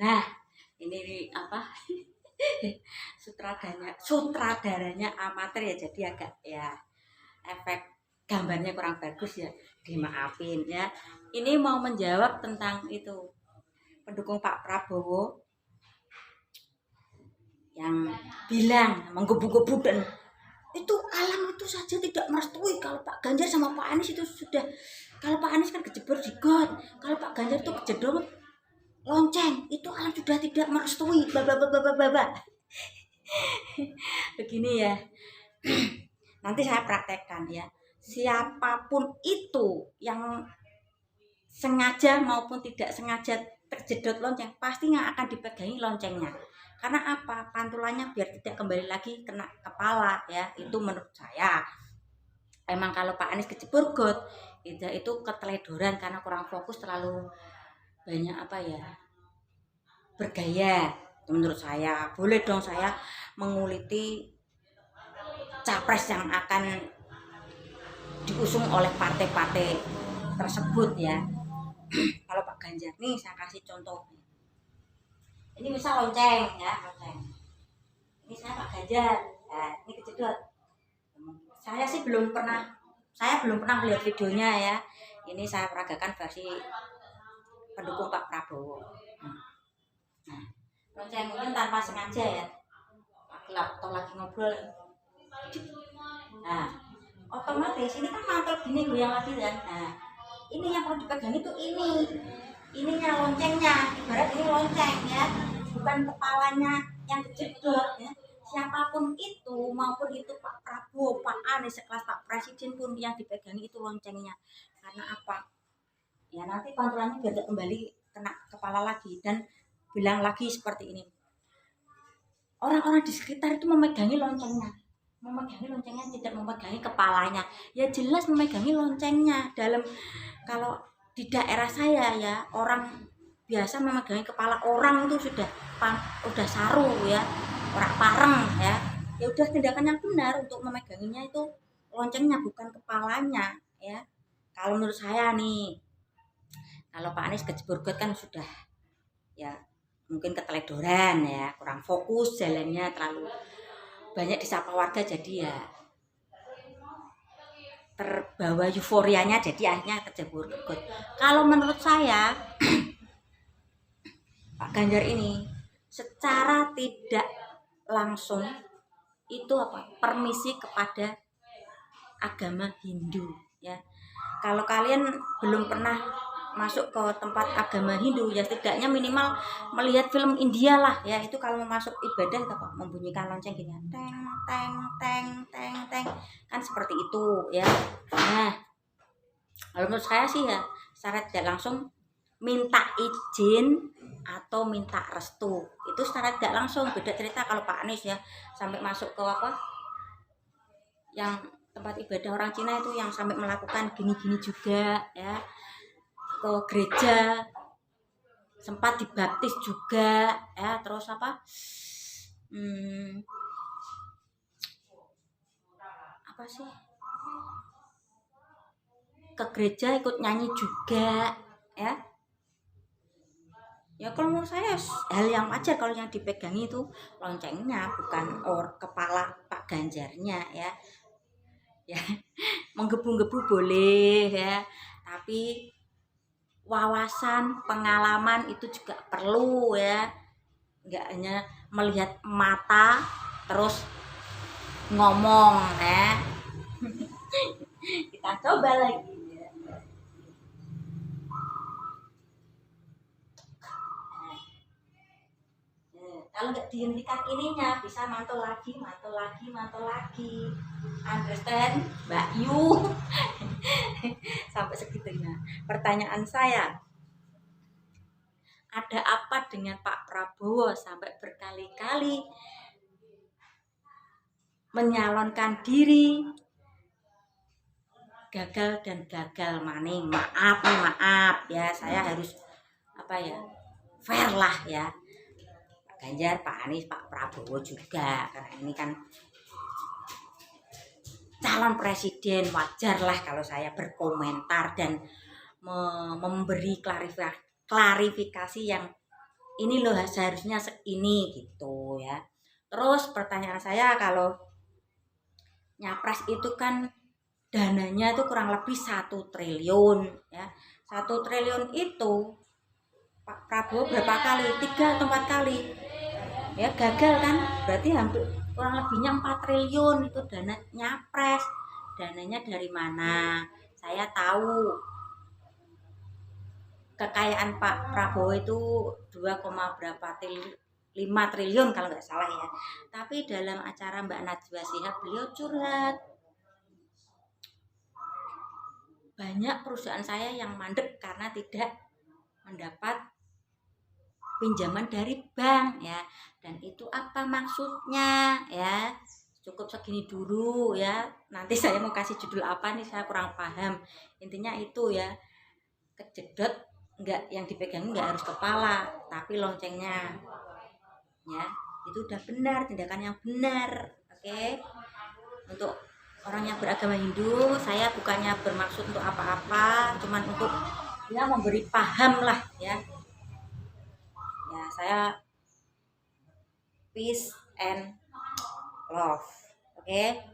Nah, ini apa? sutradaranya amatir ya, jadi agak ya efek gambarnya kurang bagus ya, dimaafin ya. Ini mau menjawab tentang itu pendukung Pak Prabowo yang bilang menggebu-gebu dan itu alam itu saja tidak merestui kalau Pak Ganjar sama Pak Anies itu sudah, kalau Pak Anies kan kejebur di got, kalau Pak Ganjar itu kejedot lonceng, itu alam sudah tidak merestui baba. Begini ya, nanti saya praktekkan ya, siapapun itu yang sengaja maupun tidak sengaja terjedot lonceng pasti nggak akan dipegangi loncengnya. Karena apa? Pantulannya biar tidak kembali lagi kena kepala ya, itu menurut saya. Emang kalau Pak Anies kejebur got itu keteledoran karena kurang fokus, terlalu banyak apa ya, bergaya. Menurut saya boleh dong saya menguliti capres yang akan diusung oleh partai-partai tersebut ya. Kalau Pak Ganjar nih saya kasih contoh, ini misal lonceng ya, lonceng ini saya Pak Ganjar ya, ini kejedot. Saya belum pernah melihat videonya ya, ini saya peragakan versi pendukung Pak Prabowo. Nah, lonceng mungkin tanpa sengaja ya, atau lagi ngobrol, nah otomatis ini kan mantul gini goyang lagi kan. Nah, ini yang perlu dipegang itu ininya loncengnya, ibarat ini lonceng ya, bukan kepalanya yang kejedot ya. Siapapun itu, maupun itu Pak Prabowo, Pak Anies, sekelas Pak Presiden pun yang dipegangi itu loncengnya. Karena apa? Ya nanti pantulannya biar kembali kena kepala lagi, dan bilang lagi seperti ini. Orang-orang di sekitar itu memegangi loncengnya, tidak memegangi kepalanya. Ya jelas memegangi loncengnya. Dalam, kalau di daerah saya ya, orang biasa memegangi kepala orang itu udah saru ya, orang pareng ya. Ya udah tindakan yang benar untuk memeganginya itu loncengnya, bukan kepalanya ya. Kalau menurut saya nih, kalau Pak Anies kejebur got kan sudah ya, mungkin keteledoran ya, kurang fokus jalannya, terlalu banyak disapa warga, jadi ya terbawa euforianya, jadi akhirnya kejebur got. Kalau menurut saya Pak Ganjar ini secara tidak langsung itu apa, permisi kepada agama Hindu ya. Kalau kalian belum pernah masuk ke tempat agama Hindu ya, setidaknya minimal melihat film India lah ya, itu kalau mau masuk ibadah itu apa, membunyikan lonceng gini, teng teng teng teng teng, kan seperti itu ya. Nah, kalau menurut saya sih ya, secara tidak langsung minta izin atau minta restu itu secara tidak langsung. Beda cerita kalau Pak Anies ya, sampai masuk ke apa, yang tempat ibadah orang Cina itu, yang sampai melakukan gini-gini juga ya, ke gereja, sempat dibaptis juga ya, terus apa, apa sih, ke gereja ikut nyanyi juga ya. Ya kalau menurut saya hal yang wajar kalau yang dipegangi itu loncengnya, bukan kepala Pak Ganjarnya ya. Ya menggebu-gebu boleh ya, tapi wawasan pengalaman itu juga perlu ya, nggak hanya melihat mata terus ngomong ya. Kita coba lagi ya. Kalau nggak dihentikan ininya bisa mantul lagi, understand Mbak Yu? Sampai segitunya. Pertanyaan saya, ada apa dengan Pak Prabowo sampai berkali-kali menyalonkan diri, gagal dan gagal maning? Maaf ya, saya harus apa ya, fair lah ya. Pak Ganjar, Pak Anies, Pak Prabowo juga, karena ini kan calon presiden, wajar lah kalau saya berkomentar dan memberi klarifikasi yang ini loh seharusnya ini gitu ya. Terus pertanyaan saya, kalau nyapres itu kan dananya itu kurang lebih 1 triliun ya. 1 triliun itu Pak Prabowo berapa kali? 3 atau 4 kali ya gagal kan, berarti hampir kurang lebihnya 4 triliun itu dana nyapres. Dananya dari mana? Saya tahu kekayaan Pak Prabowo itu 2, berapa triliun, 5 triliun kalau nggak salah ya. Tapi dalam acara Mbak Najwa Shihab beliau curhat, banyak perusahaan saya yang mandek karena tidak mendapat pinjaman dari bank ya. Dan itu apa maksudnya ya, cukup segini dulu ya, nanti saya mau kasih judul apa nih saya kurang paham. Intinya itu ya, kejedot enggak, yang dipegang enggak harus kepala tapi loncengnya ya. Itu udah benar, tindakan yang benar. Oke. Untuk orang yang beragama Hindu, saya bukannya bermaksud untuk apa-apa, cuman untuk ya memberi paham lah ya. Ya, saya peace and love. Oke.